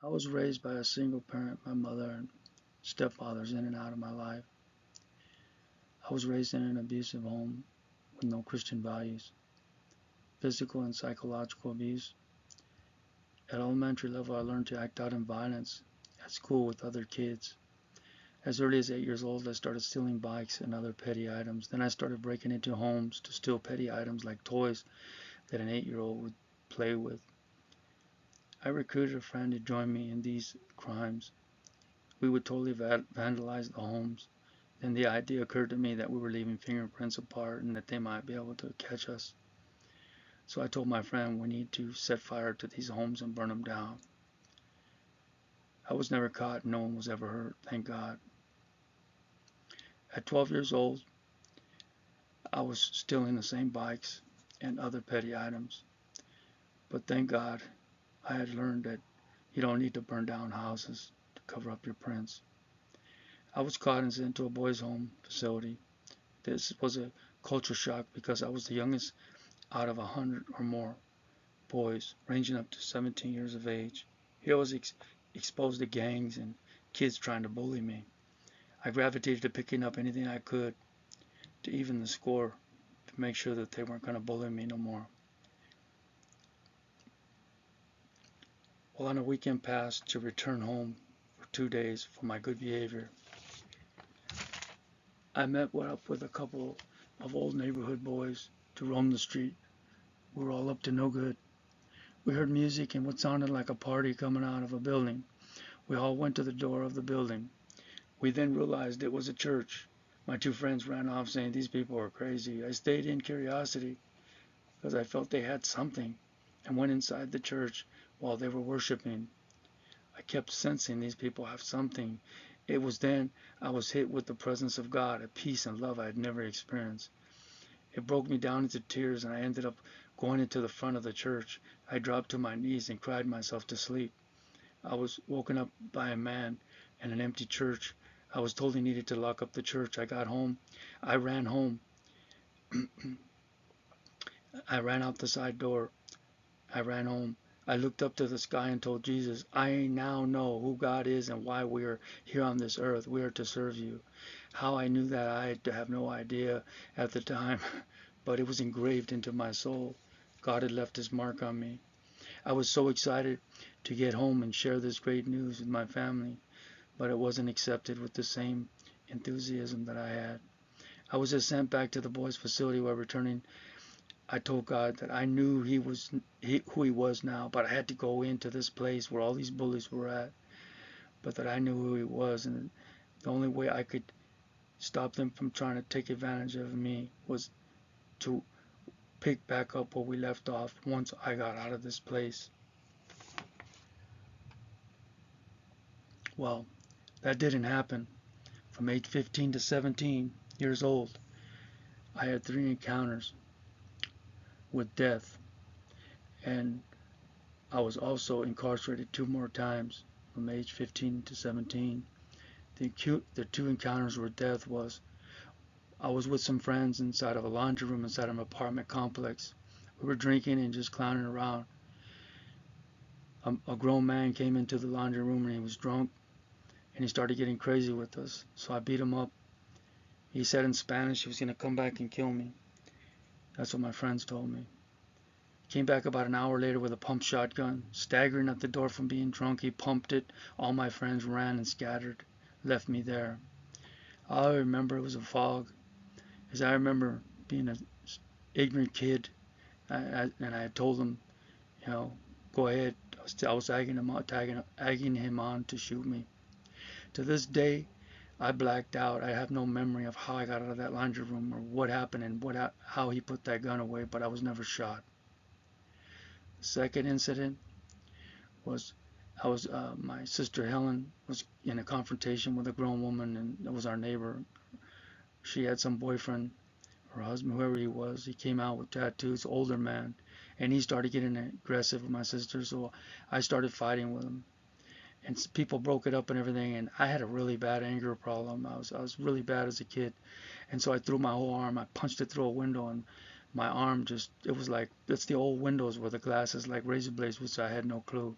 I was raised by a single parent, my mother and stepfathers in and out of my life. I was raised in an abusive home with no Christian values, physical and psychological abuse. At elementary level, I learned to act out in violence at school with other kids. As early as 8 years old, I started stealing bikes and other petty items. Then I started breaking into homes to steal petty items like toys that an 8-year-old would play with. I recruited a friend to join me in these crimes. We would totally vandalize the homes. Then the idea occurred to me that we were leaving fingerprints apart and that they might be able to catch us. So I told my friend we need to set fire to these homes and burn them down. I was never caught and no one was ever hurt, thank God. At 12 years old, I was stealing the same bikes and other petty items. But thank God I had learned that you don't need to burn down houses to cover up your prints. I was caught and sent to a boys' home facility. This was a culture shock because I was the youngest out of 100 or more boys, ranging up to 17 years of age. Here I was exposed to gangs and kids trying to bully me. I gravitated to picking up anything I could to even the score to make sure that they weren't going to bully me no more. Well, on a weekend pass to return home for 2 days for my good behavior, I met up with a couple of old neighborhood boys to roam the street. We were all up to no good. We heard music and what sounded like a party coming out of a building. We all went to the door of the building. We then realized it was a church. My two friends ran off saying these people are crazy. I stayed in curiosity because I felt they had something and went inside the church while they were worshiping. I kept sensing these people have something. It was then I was hit with the presence of God, a peace and love I had never experienced. It broke me down into tears and I ended up going into the front of the church. I dropped to my knees and cried myself to sleep. I was woken up by a man in an empty church. I was told he needed to lock up the church. I got home. I ran home. I ran out the side door. I ran home. I looked up to the sky and told Jesus, I now know who God is and why we are here on this earth. We are to serve you. How I knew that I have no idea at the time, but it was engraved into my soul. God had left his mark on me. I was so excited to get home and share this great news with my family, but it wasn't accepted with the same enthusiasm that I had. I was just sent back to the boys' facility while returning. I told God that I knew who he was now, but I had to go into this place where all these bullies were at, but that I knew who he was, and the only way I could stop them from trying to take advantage of me was to pick back up where we left off once I got out of this place. Well, that didn't happen. From age 15 to 17 years old, I had 3 encounters with death, and I was also incarcerated 2 more times from age 15 to 17. The 2 encounters with death was I was with some friends inside of a laundry room inside of an apartment complex. We were drinking and just clowning around. A grown man came into the laundry room and he was drunk and he started getting crazy with us. So I beat him up. He said in Spanish he was going to come back and kill me. That's what my friends told me. He came back about an hour later with a pump shotgun. Staggering at the door from being drunk, he pumped it. All my friends ran and scattered, left me there. All I remember was a fog, as I remember being an ignorant kid, and I had told him, you know, go ahead. I was egging him on to shoot me. To this day, I blacked out. I have no memory of how I got out of that laundry room or what happened and how he put that gun away, but I was never shot. The second incident was my sister Helen was in a confrontation with a grown woman, and it was our neighbor. She had some boyfriend, her husband, whoever he was. He came out with tattoos, older man, and he started getting aggressive with my sister. So I started fighting with him, and people broke it up and everything. And I had a really bad anger problem. I was really bad as a kid, and so I threw my whole arm. I punched it through a window, and my arm just, it was like, it's the old windows where the glass is like razor blades, which I had no clue.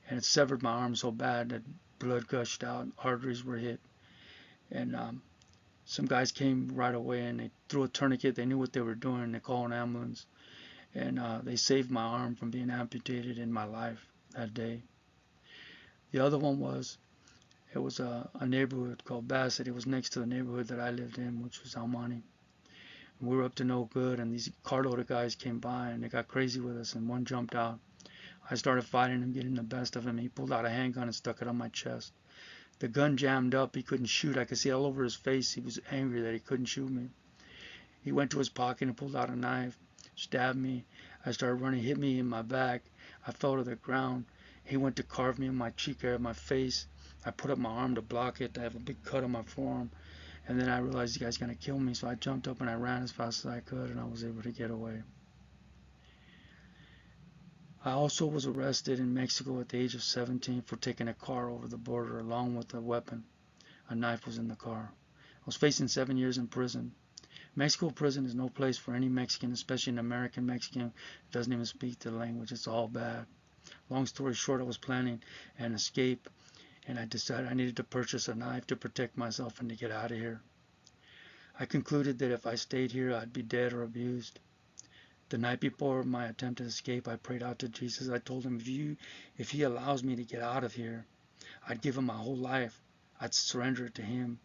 and it severed my arm so bad that blood gushed out, arteries were hit, and some guys came right away and they threw a tourniquet. They knew what they were doing. They called an ambulance, and they saved my arm from being amputated in my life that day. The other one was, it was a neighborhood called Bassett. It was next to the neighborhood that I lived in, which was Almani. We were up to no good, and these carload of guys came by and they got crazy with us, and one jumped out. I started fighting him, getting the best of him. He pulled out a handgun and stuck it on my chest. The gun jammed up. He couldn't shoot. I could see all over his face. He was angry that he couldn't shoot me. He went to his pocket and pulled out a knife, stabbed me. I started running, hit me in my back. I fell to the ground. He went to carve me in my cheek area, my face. I put up my arm to block it. I have a big cut on my forearm. And then I realized the guy's going to kill me, so I jumped up and I ran as fast as I could, and I was able to get away. I also was arrested in Mexico at the age of 17 for taking a car over the border along with a weapon. A knife was in the car. I was facing 7 years in prison. Mexico prison is no place for any Mexican, especially an American Mexican who doesn't even speak the language. It's all bad. Long story short, I was planning an escape, and I decided I needed to purchase a knife to protect myself and to get out of here. I concluded that if I stayed here, I'd be dead or abused. The night before my attempted escape, I prayed out to Jesus. I told him, if he allows me to get out of here, I'd give him my whole life. I'd surrender it to him.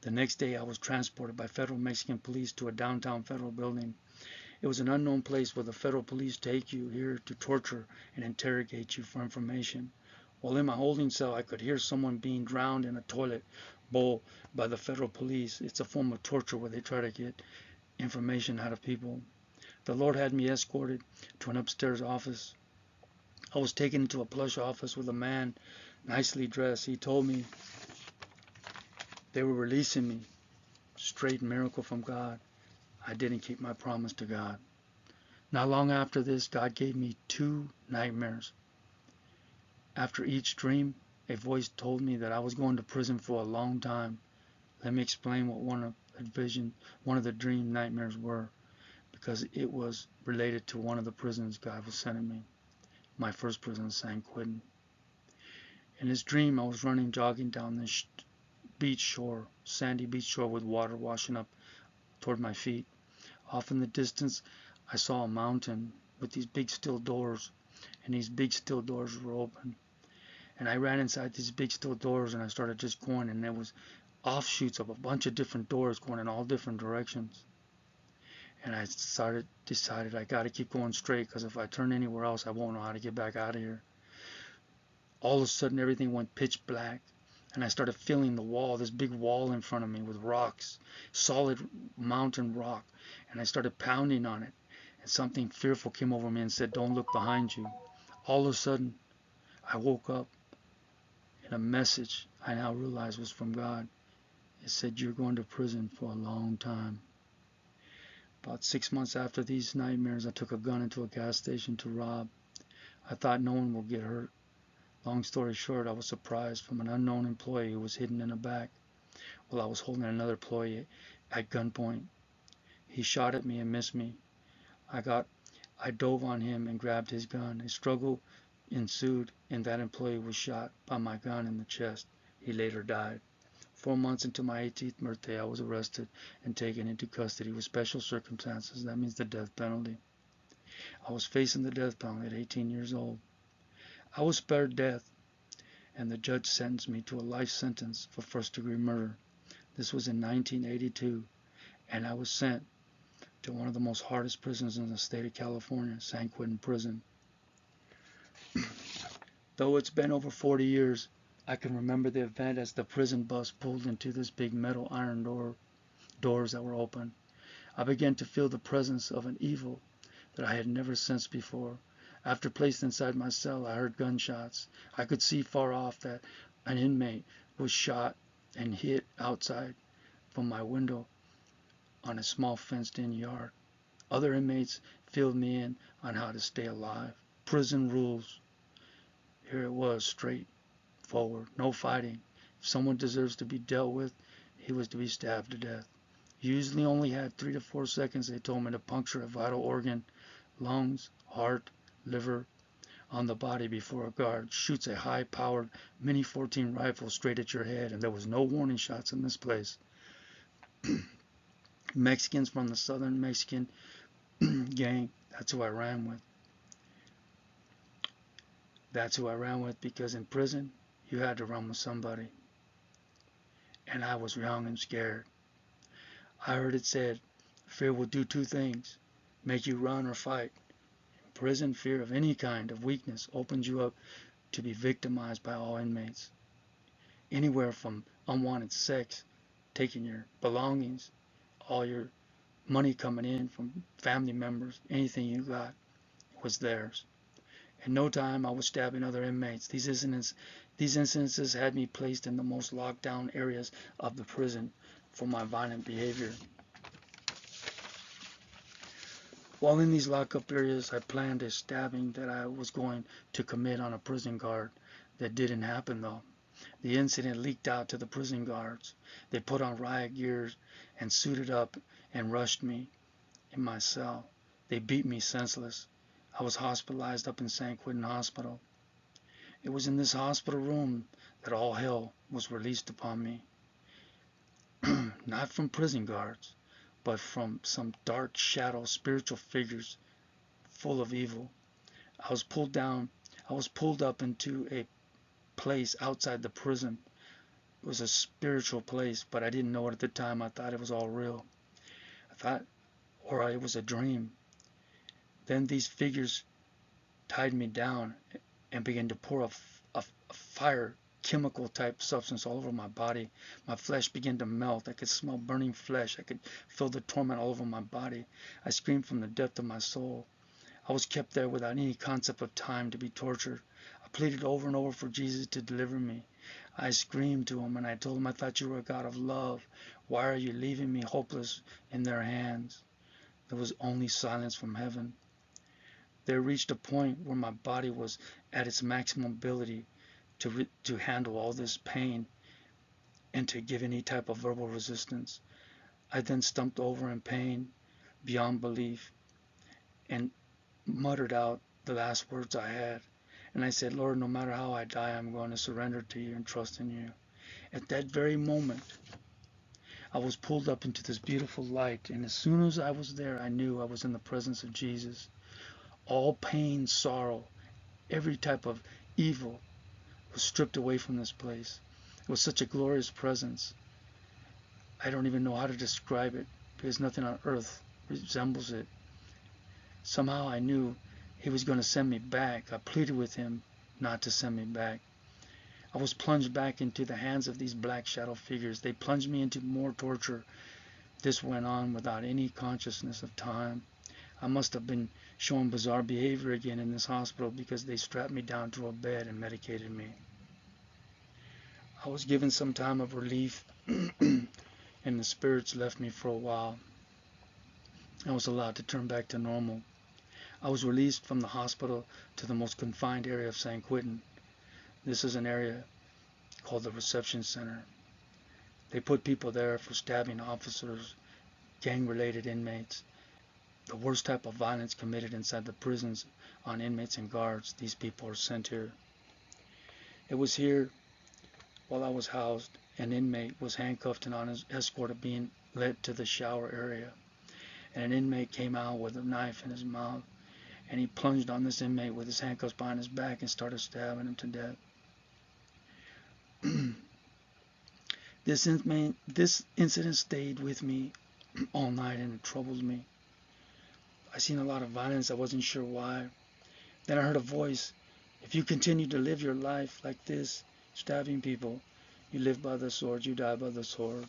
The next day, I was transported by federal Mexican police to a downtown federal building. It was an unknown place where the federal police take you here to torture and interrogate you for information. While in my holding cell, I could hear someone being drowned in a toilet bowl by the federal police. It's a form of torture where they try to get information out of people. The Lord had me escorted to an upstairs office. I was taken into a plush office with a man nicely dressed. He told me they were releasing me. Straight miracle from God. I didn't keep my promise to God. Not long after this, God gave me 2 nightmares. After each dream, a voice told me that I was going to prison for a long time. Let me explain what one of the dream nightmares were, because it was related to one of the prisons God was sending me. My first prison, San Quentin. In this dream, I was running, jogging down this beach shore, sandy beach shore with water washing up toward my feet. Off in the distance, I saw a mountain with these big steel doors, and these big steel doors were open. And I ran inside these big steel doors, and I started just going, and there was offshoots of a bunch of different doors going in all different directions. And I decided I got to keep going straight, because if I turn anywhere else, I won't know how to get back out of here. All of a sudden, everything went pitch black, and I started feeling the wall, this big wall in front of me with rocks, solid mountain rock, and I started pounding on it, and something fearful came over me and said, "Don't look behind you." All of a sudden, I woke up, and a message I now realize was from God. It said, "You're going to prison for a long time." About 6 months after these nightmares, I took a gun into a gas station to rob. I thought no one would get hurt. Long story short, I was surprised from an unknown employee who was hidden in the back while I was holding another employee at gunpoint. He shot at me and missed me. I dove on him and grabbed his gun. A struggle ensued, and that employee was shot by my gun in the chest. He later died. 4 months into my 18th birthday, I was arrested and taken into custody with special circumstances. That means the death penalty. I was facing the death penalty at 18 years old. I was spared death, and the judge sentenced me to a life sentence for first-degree murder. This was in 1982, and I was sent to one of the most hardest prisons in the state of California, San Quentin Prison. Though it's been over 40 years, I can remember the event as the prison bus pulled into this big metal iron doors that were open. I began to feel the presence of an evil that I had never sensed before. After placed inside my cell, I heard gunshots. I could see far off that an inmate was shot and hit outside from my window on a small fenced-in yard. Other inmates filled me in on how to stay alive. Prison rules. Here it was, straightforward, no fighting. If someone deserves to be dealt with, he was to be stabbed to death. Usually only had 3 to 4 seconds, they told me, to puncture a vital organ, lungs, heart, liver, on the body before a guard shoots a high-powered Mini 14 rifle straight at your head, and there was no warning shots in this place. Mexicans from the Southern Mexican gang, that's who I ran with. That's who I ran with, because in prison, you had to run with somebody. And I was young and scared. I heard it said, fear will do two things, make you run or fight. In prison, fear of any kind of weakness opens you up to be victimized by all inmates. Anywhere from unwanted sex, taking your belongings, all your money coming in from family members, anything you got was theirs. In no time, I was stabbing other inmates. These incidences had me placed in the most locked down areas of the prison for my violent behavior. While in these lockup areas, I planned a stabbing that I was going to commit on a prison guard. That didn't happen though. The incident leaked out to the prison guards. They put on riot gear and suited up and rushed me in my cell. They beat me senseless. I was hospitalized up in San Quentin Hospital. It was in this hospital room that all hell was released upon me. Not from prison guards, but from some dark shadow spiritual figures full of evil. I was pulled up into a place outside the prison. It was a spiritual place, but I didn't know it at the time. I thought it was all real. Or it was a dream. Then these figures tied me down and began to pour a fire chemical type substance all over my body. My flesh began to melt. I could smell burning flesh. I could feel the torment all over my body. I screamed from the depth of my soul. I was kept there without any concept of time to be tortured. I pleaded over and over for Jesus to deliver me. I screamed to him and I told him, I thought you were a God of love. Why are you leaving me hopeless in their hands? There was only silence from heaven. There reached a point where my body was at its maximum ability to handle all this pain and to give any type of verbal resistance. I then stumped over in pain beyond belief and muttered out the last words I had. And I said, Lord, no matter how I die, I'm going to surrender to you and trust in you. At that very moment, I was pulled up into this beautiful light, and as soon as I was there, I knew I was in the presence of Jesus. All pain, sorrow, every type of evil was stripped away from this place. It was such a glorious presence. I don't even know how to describe it, because nothing on earth resembles it. Somehow I knew he was going to send me back. I pleaded with him not to send me back. I was plunged back into the hands of these black shadow figures. They plunged me into more torture. This went on without any consciousness of time. I must have been showing bizarre behavior again in this hospital, because they strapped me down to a bed and medicated me. I was given some time of relief and the spirits left me for a while. I was allowed to turn back to normal. I was released from the hospital to the most confined area of San Quentin. This is an area called the reception center. They put people there for stabbing officers, gang-related inmates, the worst type of violence committed inside the prisons on inmates and guards. These people are sent here. It was here, while I was housed, an inmate was handcuffed and on his escort of being led to the shower area. And an inmate came out with a knife in his mouth, and he plunged on this inmate with his handcuffs behind his back and started stabbing him to death. This incident stayed with me all night, and it troubled me. I seen a lot of violence. I wasn't sure why. Then I heard a voice. If you continue to live your life like this, stabbing people, you live by the sword, you die by the sword.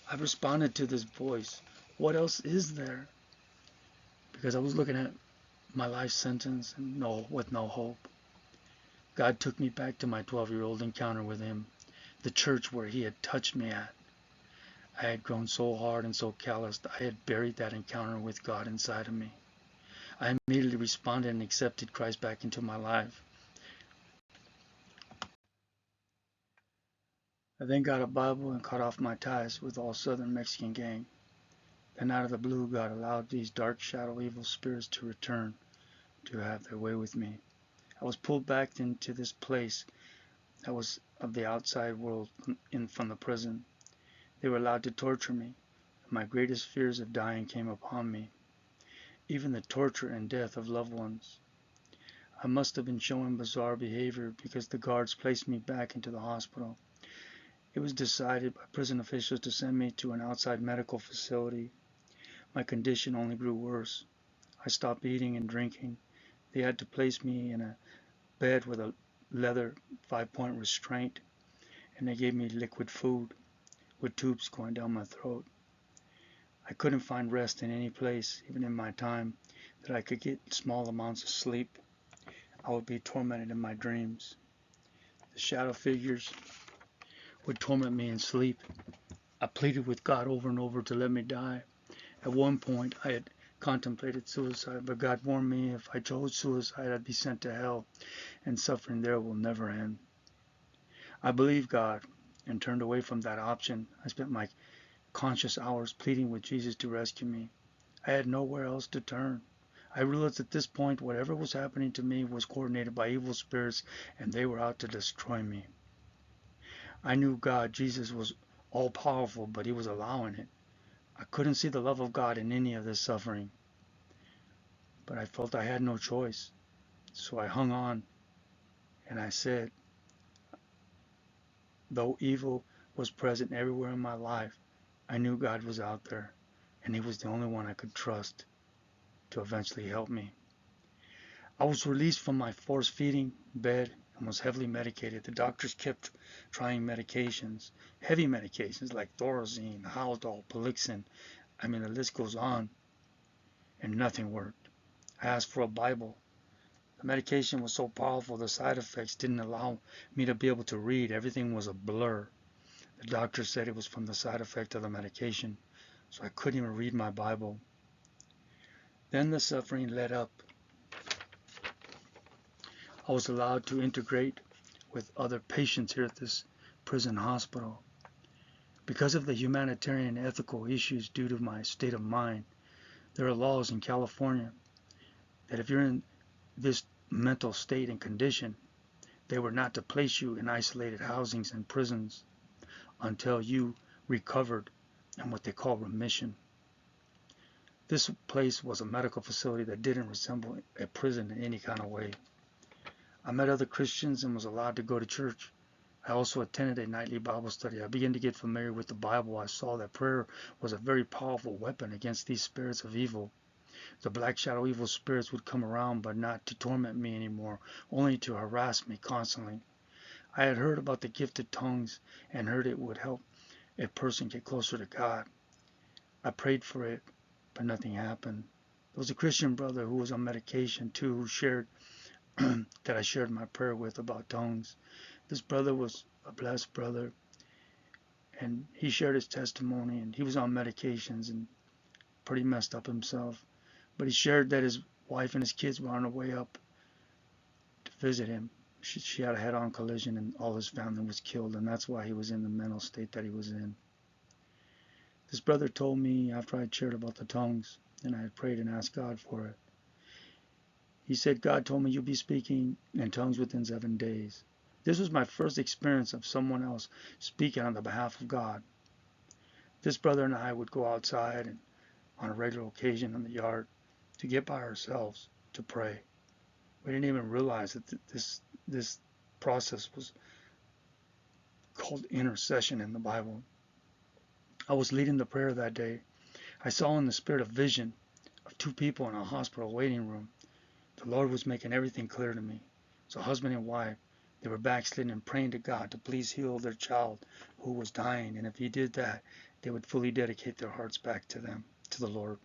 I responded to this voice. What else is there? Because I was looking at my life sentence and with no hope. God took me back to my 12-year-old encounter with him, the church where he had touched me at. I had grown so hard and so calloused, I had buried that encounter with God inside of me. I immediately responded and accepted Christ back into my life. I then got a Bible and cut off my ties with all Southern Mexican gang. Then out of the blue, God allowed these dark shadow evil spirits to return to have their way with me. I was pulled back into this place that was of the outside world from the prison. They were allowed to torture me. My greatest fears of dying came upon me, even the torture and death of loved ones. I must have been showing bizarre behavior because the guards placed me back into the hospital. It was decided by prison officials to send me to an outside medical facility. My condition only grew worse. I stopped eating and drinking. They had to place me in a bed with a leather 5-point restraint, and they gave me liquid food with tubes going down my throat. I couldn't find rest in any place, even in my time that I could get small amounts of sleep. I would be tormented in my dreams. The shadow figures would torment me in sleep. I pleaded with God over and over to let me die. At one point, I had contemplated suicide, but God warned me if I chose suicide, I'd be sent to hell, and suffering there will never end. I believed God and turned away from that option. I spent my conscious hours pleading with Jesus to rescue me. I had nowhere else to turn. I realized at this point whatever was happening to me was coordinated by evil spirits, and they were out to destroy me. I knew God, Jesus, was all-powerful, but he was allowing it. I couldn't see the love of God in any of this suffering, but I felt I had no choice. So I hung on, and I said, though evil was present everywhere in my life, I knew God was out there, and he was the only one I could trust to eventually help me. I was released from my force-feeding bed and was heavily medicated. The doctors kept trying medications, heavy medications like Thorazine, Haldol, Polixen. I mean, the list goes on, and nothing worked. I asked for a Bible. The medication was so powerful, the side effects didn't allow me to be able to read. Everything was a blur. The doctor said it was from the side effect of the medication, so I couldn't even read my Bible. Then the suffering let up. I was allowed to integrate with other patients here at this prison hospital. Because of the humanitarian and ethical issues due to my state of mind, there are laws in California that if you're in this mental state and condition, they were not to place you in isolated housings and prisons until you recovered in what they call remission. This place was a medical facility that didn't resemble a prison in any kind of way. I met other Christians and was allowed to go to church. I also attended a nightly Bible study. I began to get familiar with the Bible. I saw that prayer was a very powerful weapon against these spirits of evil. The black shadow evil spirits would come around, but not to torment me anymore, only to harass me constantly. I had heard about the gift of tongues and heard it would help a person get closer to God. I prayed for it, but nothing happened. There was a Christian brother who was on medication too, who shared that I shared my prayer with about tongues. This brother was a blessed brother, and he shared his testimony, and he was on medications and pretty messed up himself. But he shared that his wife and his kids were on their way up to visit him. She had a head-on collision, and all his family was killed, and that's why he was in the mental state that he was in. This brother told me after I had shared about the tongues, and I had prayed and asked God for it. He said, God told me you'll be speaking in tongues within 7 days. This was my first experience of someone else speaking on the behalf of God. This brother and I would go outside and on a regular occasion in the yard to get by ourselves to pray. We didn't even realize that this process was called intercession in the Bible. I was leading the prayer that day. I saw in the spirit a vision of 2 people in a hospital waiting room. The Lord was making everything clear to me. So husband and wife, they were backsliding and praying to God to please heal their child who was dying. And if he did that, they would fully dedicate their hearts back to the Lord.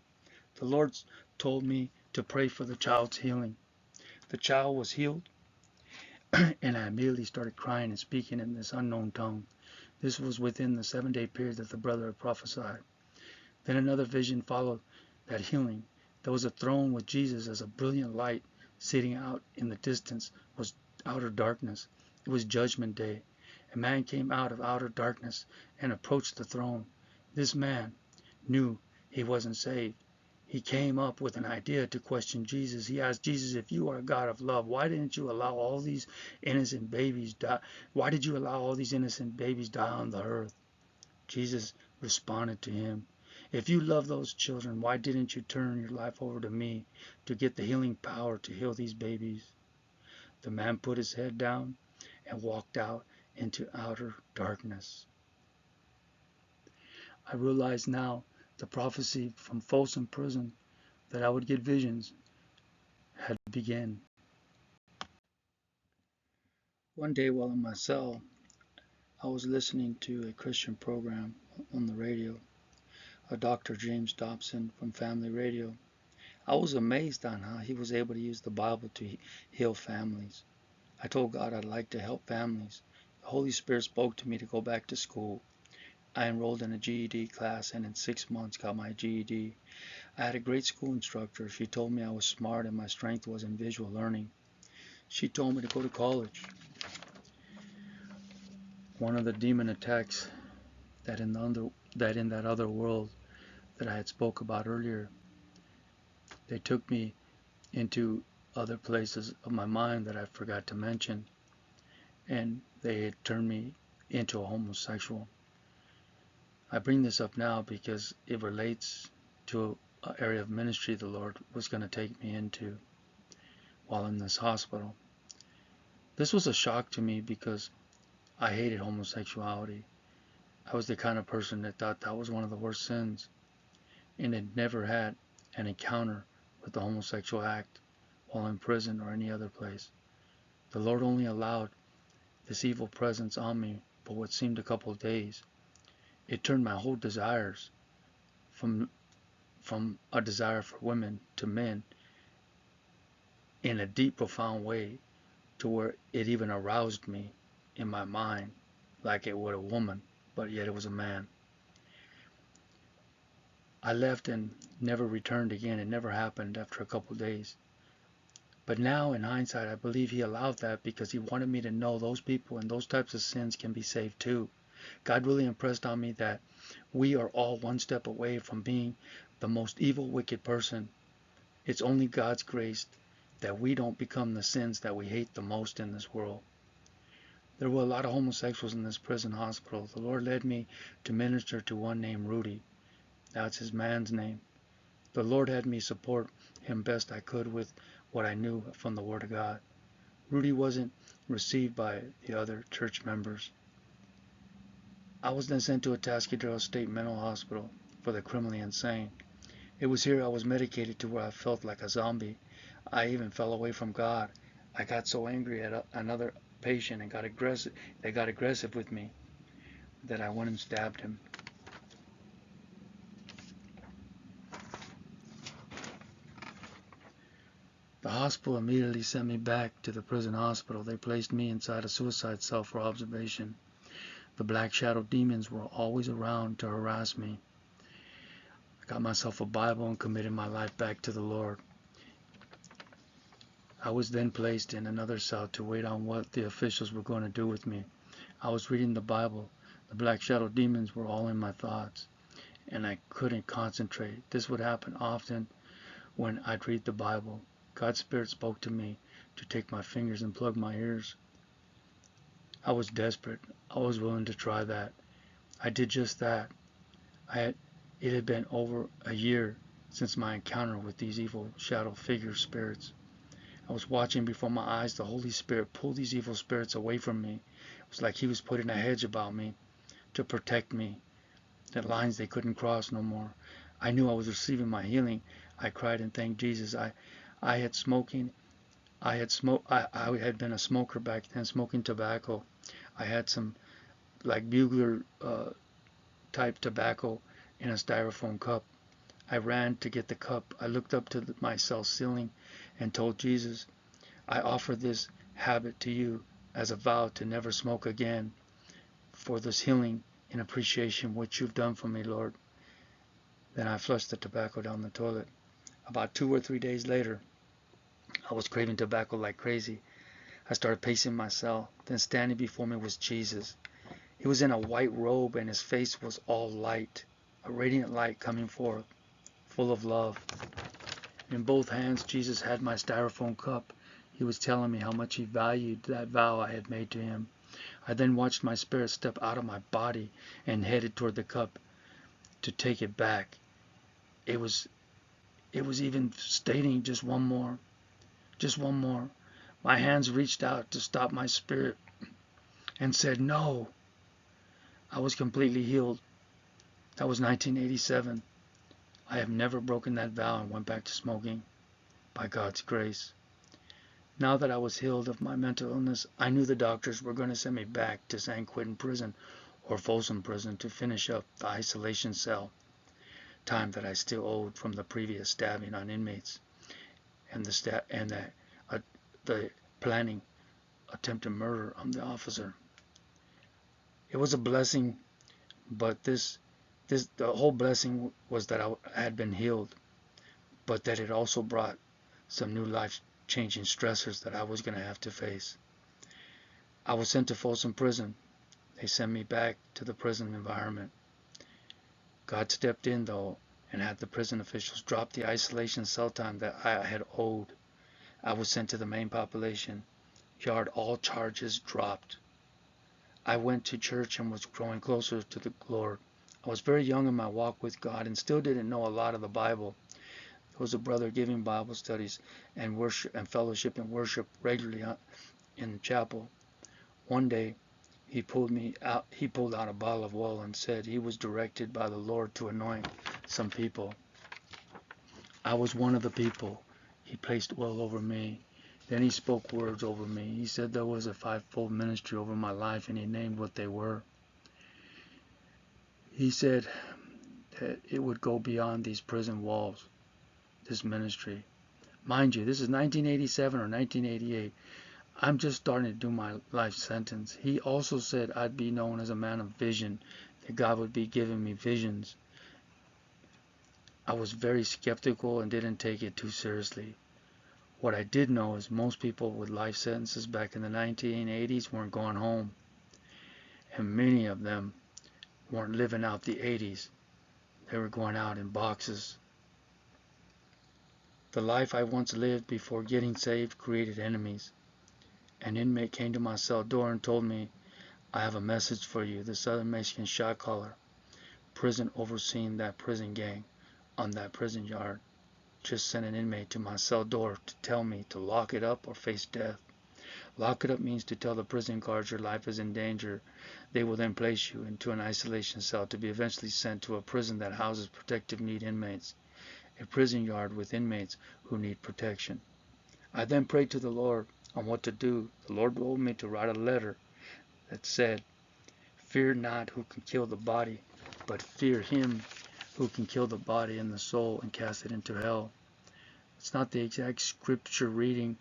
The Lord told me to pray for the child's healing. The child was healed, and I immediately started crying and speaking in this unknown tongue. This was within the 7-day period that the brother had prophesied. Then another vision followed that healing. There was a throne with Jesus as a brilliant light sitting out in the distance was outer darkness. It was judgment day. A man came out of outer darkness and approached the throne. This man knew he wasn't saved. He came up with an idea to question Jesus. He asked Jesus, if you are a God of love, why didn't you allow all these innocent babies die? Why did you allow all these innocent babies die on the earth? Jesus responded to him, if you love those children, why didn't you turn your life over to me to get the healing power to heal these babies? The man put his head down and walked out into outer darkness. I realize now the prophecy from Folsom Prison that I would get visions had begun. One day while in my cell, I was listening to a Christian program on the radio, a Dr. James Dobson from Family Radio. I was amazed on how he was able to use the Bible to heal families. I told God I'd like to help families. The Holy Spirit spoke to me to go back to school. I enrolled in a GED class and in 6 months got my GED. I had a great school instructor. She told me I was smart and my strength was in visual learning. She told me to go to college. One of the demon attacks that in that other world that I had spoke about earlier, they took me into other places of my mind that I forgot to mention, and they had turned me into a homosexual. I bring this up now because it relates to an area of ministry the Lord was going to take me into while in this hospital. This was a shock to me because I hated homosexuality. I was the kind of person that thought that was one of the worst sins and had never had an encounter with the homosexual act while in prison or any other place. The Lord only allowed this evil presence on me for what seemed a couple of days. It turned my whole desires from a desire for women to men in a deep, profound way to where it even aroused me in my mind like it would a woman, but yet it was a man. I left and never returned again. It never happened after a couple of days. But now, in hindsight, I believe he allowed that because he wanted me to know those people and those types of sins can be saved too. God really impressed on me that we are all one step away from being the most evil, wicked person. It's only God's grace that we don't become the sins that we hate the most in this world. There were a lot of homosexuals in this prison hospital. The Lord led me to minister to one named Rudy. That's his man's name. The Lord had me support him best I could with what I knew from the Word of God. Rudy wasn't received by the other church members. I was then sent to a Atascadero State Mental Hospital for the criminally insane. It was here I was medicated to where I felt like a zombie. I even fell away from God. I got so angry at another patient and got aggressive with me that I went and stabbed him. The hospital immediately sent me back to the prison hospital. They placed me inside a suicide cell for observation. The black shadow demons were always around to harass me. I got myself a Bible and committed my life back to the Lord. I was then placed in another cell to wait on what the officials were going to do with me. I was reading the Bible. The black shadow demons were all in my thoughts, and I couldn't concentrate. This would happen often when I'd read the Bible. God's Spirit spoke to me to take my fingers and plug my ears. I was desperate. I was willing to try that. I did just that. It had been over a year since my encounter with these evil shadow figure spirits. I was watching before my eyes the Holy Spirit pull these evil spirits away from me. It was like he was putting a hedge about me to protect me. The lines they couldn't cross no more. I knew I was receiving my healing. I cried and thanked Jesus. I had been a smoker back then, smoking tobacco. I had some like bugler type tobacco in a styrofoam cup. I ran to get the cup. I looked up to my cell ceiling and told Jesus, I offer this habit to you as a vow to never smoke again for this healing and appreciation which you've done for me, Lord. Then I flushed the tobacco down the toilet. About 2 or 3 days later, I was craving tobacco like crazy. I started pacing my cell. Then standing before me was Jesus. He was in a white robe and his face was all light, a radiant light coming forth full of love. In both hands, Jesus had my styrofoam cup. He was telling me how much he valued that vow I had made to him. I then watched my spirit step out of my body and headed toward the cup to take it back. It was even stating just one more. Just one more. My hands reached out to stop my spirit and said no. I was completely healed. That was 1987. I have never broken that vow and went back to smoking, by God's grace. Now that I was healed of my mental illness, I knew the doctors were going to send me back to San Quentin Prison or Folsom Prison to finish up the isolation cell time that I still owed from the previous stabbing on inmates and the planning attempted murder on the officer. It was a blessing, but the whole blessing was that I had been healed, but that it also brought some new life-changing stressors that I was going to have to face. I was sent to Folsom Prison. They sent me back to the prison environment. God stepped in, though, and had the prison officials drop the isolation cell time that I had owed. I was sent to the main population yard. All charges dropped. I went to church and was growing closer to the Lord. I was very young in my walk with God and still didn't know a lot of the Bible. There was a brother giving Bible studies and worship and fellowship and worship regularly in the chapel. One day, he pulled out a bottle of oil and said he was directed by the Lord to anoint some people. I was one of the people. He placed oil over me. Then he spoke words over me. He said there was a fivefold ministry over my life, and he named what they were. He said that it would go beyond these prison walls, this ministry. Mind you, this is 1987 or 1988. I'm just starting to do my life sentence. He also said I'd be known as a man of vision, that God would be giving me visions. I was very skeptical and didn't take it too seriously. What I did know is most people with life sentences back in the 1980s weren't going home. And many of them weren't living out the 80s. They were going out in boxes. The life I once lived before getting saved created enemies. An inmate came to my cell door and told me, "I have a message for you." The Southern Mexican shot caller, prison overseeing that prison gang on that prison yard, just sent an inmate to my cell door to tell me to lock it up or face death. Lock it up means to tell the prison guards your life is in danger. They will then place you into an isolation cell to be eventually sent to a prison that houses protective need inmates, a prison yard with inmates who need protection. I then prayed to the Lord on what to do. The Lord told me to write a letter that said, "Fear not who can kill the body, but fear him who can kill the body and the soul and cast it into hell." It's not the exact scripture reading,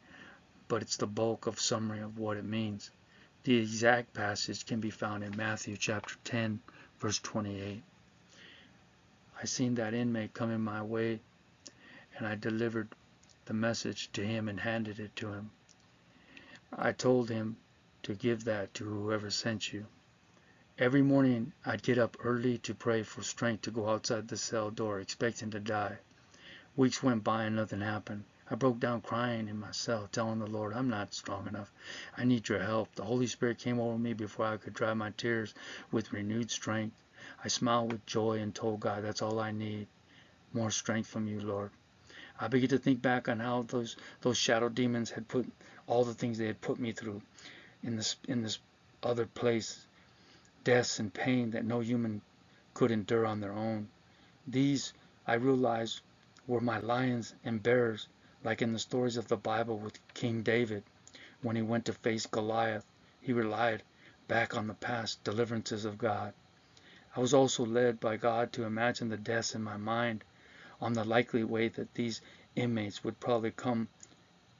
but it's the bulk of summary of what it means. The exact passage can be found in Matthew chapter 10, verse 28. I seen that inmate coming my way, and I delivered the message to him and handed it to him. I told him to give that to whoever sent you. Every morning I'd get up early to pray for strength to go outside the cell door, expecting to die. Weeks went by and nothing happened. I broke down crying in my cell, telling the Lord, "I'm not strong enough. I need your help." The Holy Spirit came over me before I could dry my tears with renewed strength. I smiled with joy and told God, "That's all I need. More strength from you, Lord." I began to think back on how those shadow demons had put all the things they had put me through in this other place, deaths and pain that no human could endure on their own. These, I realized, were my lions and bears, like in the stories of the Bible with King David. When he went to face Goliath, he relied back on the past deliverances of God. I was also led by God to imagine the deaths in my mind on the likely way that these inmates would probably come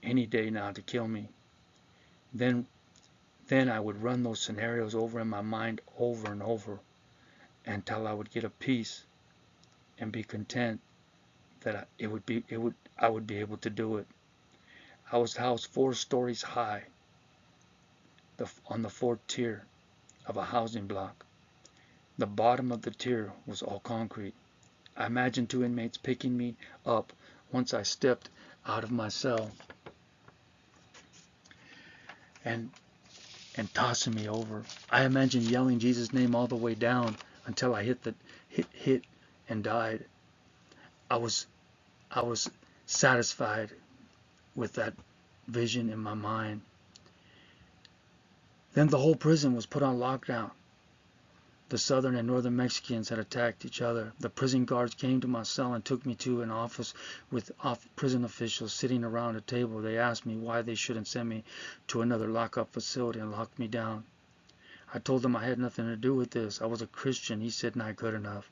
any day now to kill me. Then I would run those scenarios over in my mind over and over until I would get a peace and be content that I would be able to do it. I was housed 4 stories high on the 4th tier of a housing block. The bottom of the tier was all concrete. I imagined 2 inmates picking me up once I stepped out of my cell and tossing me over. I imagined yelling Jesus' name all the way down until I hit and died. I was satisfied with that vision in my mind. Then the whole prison was put on lockdown. The southern and northern Mexicans had attacked each other. The prison guards came to my cell and took me to an office with prison officials sitting around a table. They asked me why they shouldn't send me to another lockup facility and lock me down. I told them I had nothing to do with this. I was a Christian. He said, not good enough.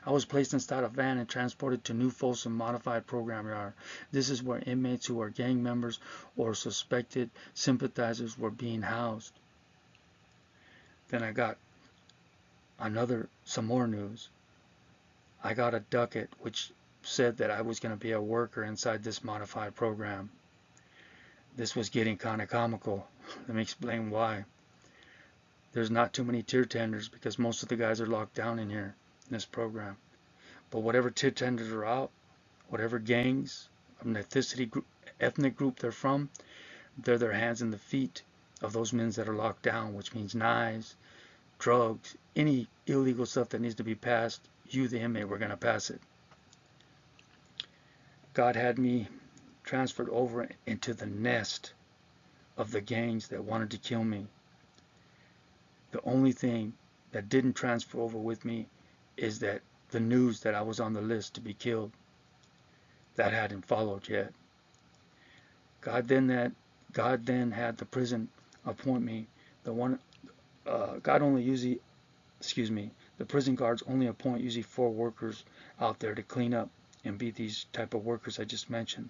I was placed inside a van and transported to New Folsom Modified Program Yard. This is where inmates who are gang members or suspected sympathizers were being housed. Then I got some more news. I got a ducat which said that I was going to be a worker inside this modified program. This was getting kind of comical. Let me explain why. There's not too many tier tenders because most of the guys are locked down in here in this program. But whatever tier tenders are out, whatever gangs, ethnic group they're from, they're their hands and the feet of those men that are locked down, which means knives, drugs, any illegal stuff that needs to be passed. You, the inmate, we're going to pass it. God had me transferred over into the nest of the gangs that wanted to kill me. The only thing that didn't transfer over with me is that the news that I was on the list to be killed. That hadn't followed yet. God then had the prison appoint me. The prison guards only appoint usually 4 workers out there to clean up and be these type of workers I just mentioned.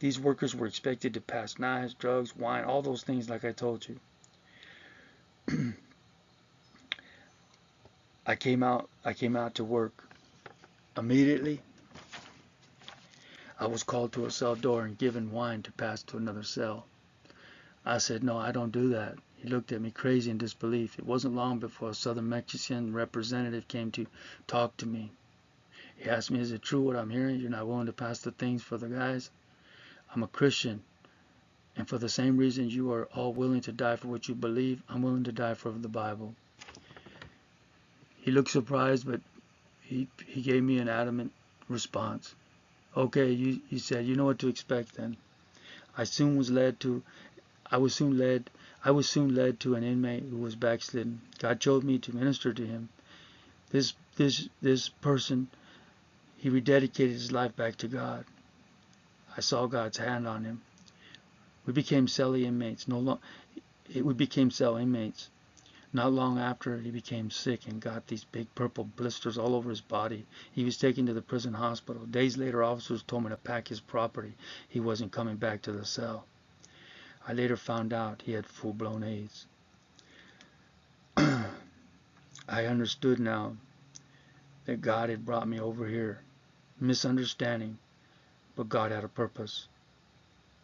These workers were expected to pass knives, drugs, wine, all those things like I told you. I came out to work. Immediately, I was called to a cell door and given wine to pass to another cell. I said, no, I don't do that. He looked at me crazy in disbelief. It wasn't long before a Southern Mexican representative came to talk to me. He asked me, is it true what I'm hearing? You're not willing to pass the things for the guys? I'm a Christian, and for the same reason you are all willing to die for what you believe, I'm willing to die for the Bible. He looked surprised, but he gave me an adamant response. Okay, he said, you know what to expect then. I was soon led to an inmate who was backslidden. God chose me to minister to him. This person, he rededicated his life back to God. I saw God's hand on him. We became cell inmates. Not long after, he became sick and got these big purple blisters all over his body. He was taken to the prison hospital. Days later, officers told me to pack his property. He wasn't coming back to the cell. I later found out he had full-blown AIDS. I understood now that God had brought me over here. Misunderstanding, but God had a purpose.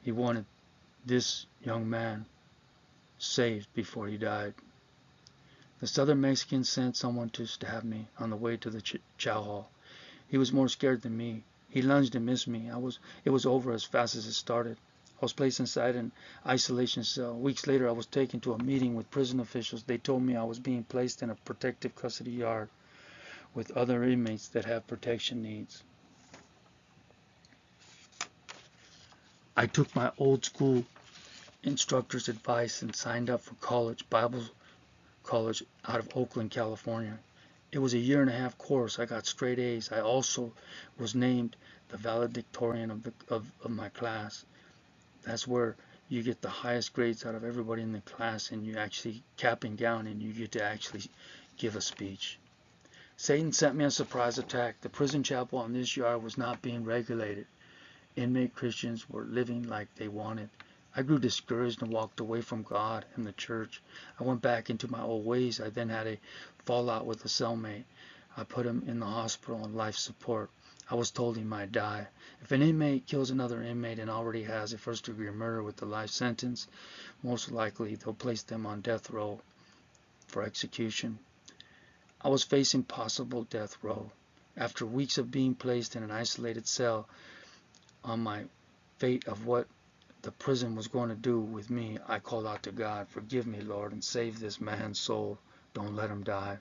He wanted this young man saved before he died. The Southern Mexicans sent someone to stab me on the way to the chow hall. He was more scared than me. He lunged and missed me. It was over as fast as it started. I was placed inside an isolation cell. Weeks later, I was taken to a meeting with prison officials. They told me I was being placed in a protective custody yard with other inmates that have protection needs. I took my old school instructor's advice and signed up for Bible college out of Oakland, California. It was a 1.5-year course. I got straight A's. I also was named the valedictorian of my class. That's where you get the highest grades out of everybody in the class, and you actually cap and gown, and you get to actually give a speech. Satan sent me a surprise attack. The prison chapel on this yard was not being regulated. Inmate Christians were living like they wanted. I grew discouraged and walked away from God and the church. I went back into my old ways. I then had a fallout with a cellmate. I put him in the hospital on life support. I was told he might die. If an inmate kills another inmate and already has a first-degree murder with the life sentence, most likely they'll place them on death row for execution. I was facing possible death row. After weeks of being placed in an isolated cell, on my fate of what the prison was going to do with me, I called out to God, "Forgive me, Lord, and save this man's soul. Don't let him die."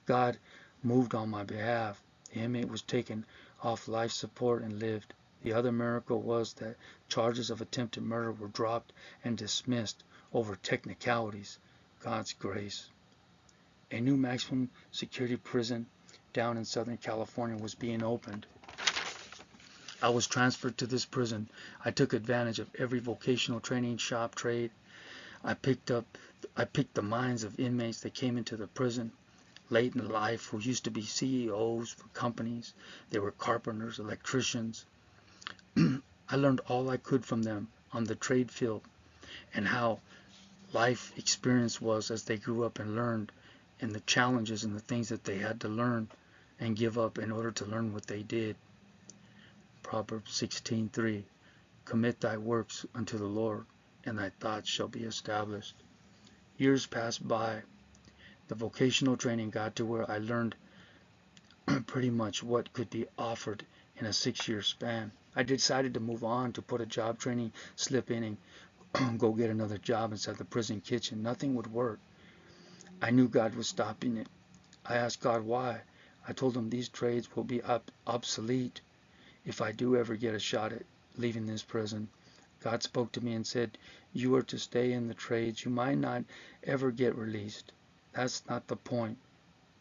God moved on my behalf. The inmate was taken off life support and lived. The other miracle was that charges of attempted murder were dropped and dismissed over technicalities. God's grace. A new maximum security prison down in Southern California was being opened. I was transferred to this prison. I took advantage of every vocational training shop trade. I picked the minds of inmates that came into the prison late in life who used to be CEOs for companies. They were carpenters, electricians. I learned all I could from them on the trade field and how life experience was as they grew up and learned, and the challenges and the things that they had to learn and give up in order to learn what they did. Proverbs 16:3. Commit thy works unto the Lord, and thy thoughts shall be established. Years passed by. The vocational training got to where I learned pretty much what could be offered in a 6-year span. I decided to move on to put a job training slip in and go get another job inside the prison kitchen. Nothing would work. I knew God was stopping it. I asked God why. I told him these trades will be obsolete if I do ever get a shot at leaving this prison. God spoke to me and said, "You are to stay in the trades. You might not ever get released. That's not the point."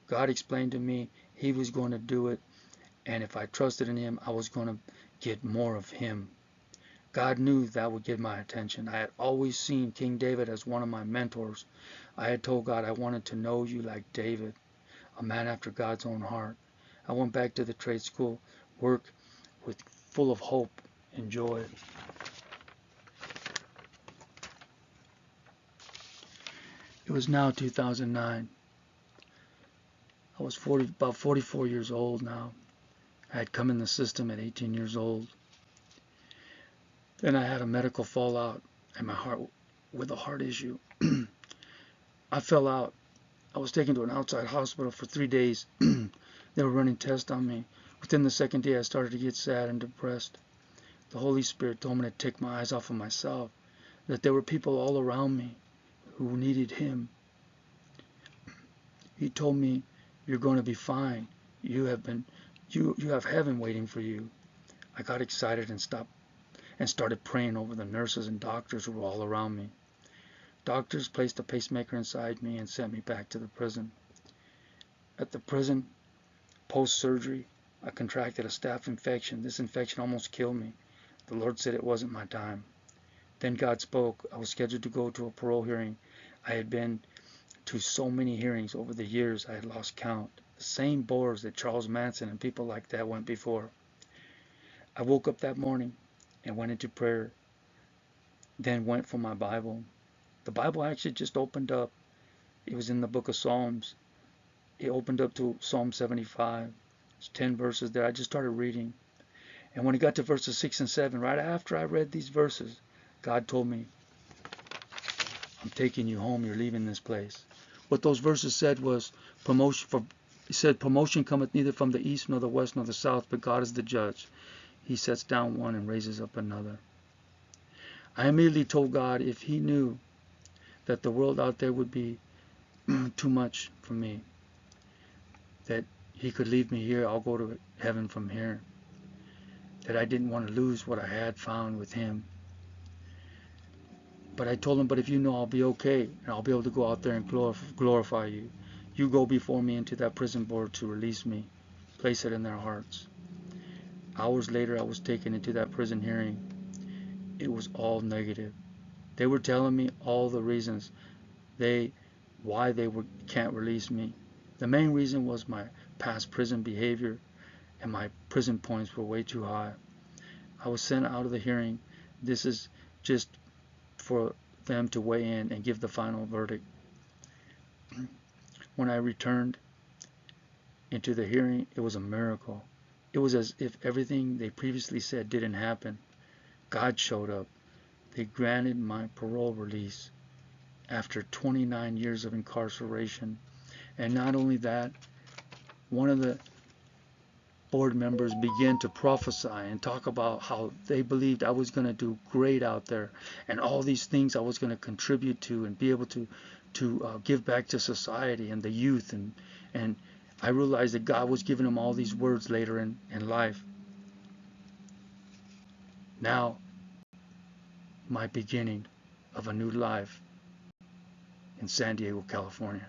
God explained to me he was going to do it, and if I trusted in him, I was going to get more of him. God knew that would get my attention. I had always seen King David as one of my mentors. I had told God I wanted to know you like David, a man after God's own heart. I went back to the trade school, work with full of hope and joy. It was now 2009. I was about 44 years old now. I had come in the system at 18 years old. Then I had a medical fallout and my heart with a heart issue. I fell out. I was taken to an outside hospital for 3 days. They were running tests on me. Within the second day, I started to get sad and depressed. The Holy Spirit told me to take my eyes off of myself, that there were people all around me who needed him. He told me, "You're going to be fine. You have heaven waiting for you." I got excited and started praying over the nurses and doctors who were all around me. Doctors placed a pacemaker inside me and sent me back to the prison. At the prison, post-surgery, I contracted a staph infection. This infection almost killed me. The Lord said it wasn't my time. Then God spoke. I was scheduled to go to a parole hearing. I had been to so many hearings over the years I had lost count. The same boards that Charles Manson and people like that went before. I woke up that morning and went into prayer. Then went for my Bible. The Bible actually just opened up. It was in the book of Psalms. It opened up to Psalm 75. There's 10 verses there. I just started reading. And when it got to verses 6 and 7, right after I read these verses, God told me, "I'm taking you home. You're leaving this place." What those verses said was, He said, "Promotion cometh neither from the east, nor the west, nor the south, but God is the judge. He sets down one and raises up another." I immediately told God if he knew that the world out there would be too much for me, that he could leave me here, I'll go to heaven from here, that I didn't want to lose what I had found with him. But I told him, "But if you know I'll be okay, and I'll be able to go out there and glorify you, you go before me into that prison board to release me. Place it in their hearts." Hours later, I was taken into that prison hearing. It was all negative. They were telling me all the reasons why they can't release me. The main reason was my past prison behavior, and my prison points were way too high. I was sent out of the hearing. This is just for them to weigh in and give the final verdict. When I returned into the hearing, it was a miracle. It was as if everything they previously said didn't happen. God showed up. They granted my parole release after 29 years of incarceration. And not only that, one of the board members began to prophesy and talk about how they believed I was going to do great out there, and all these things I was going to contribute to and be able to give back to society and the youth, and I realized that God was giving them all these words later in life. Now, my beginning of a new life in San Diego, California.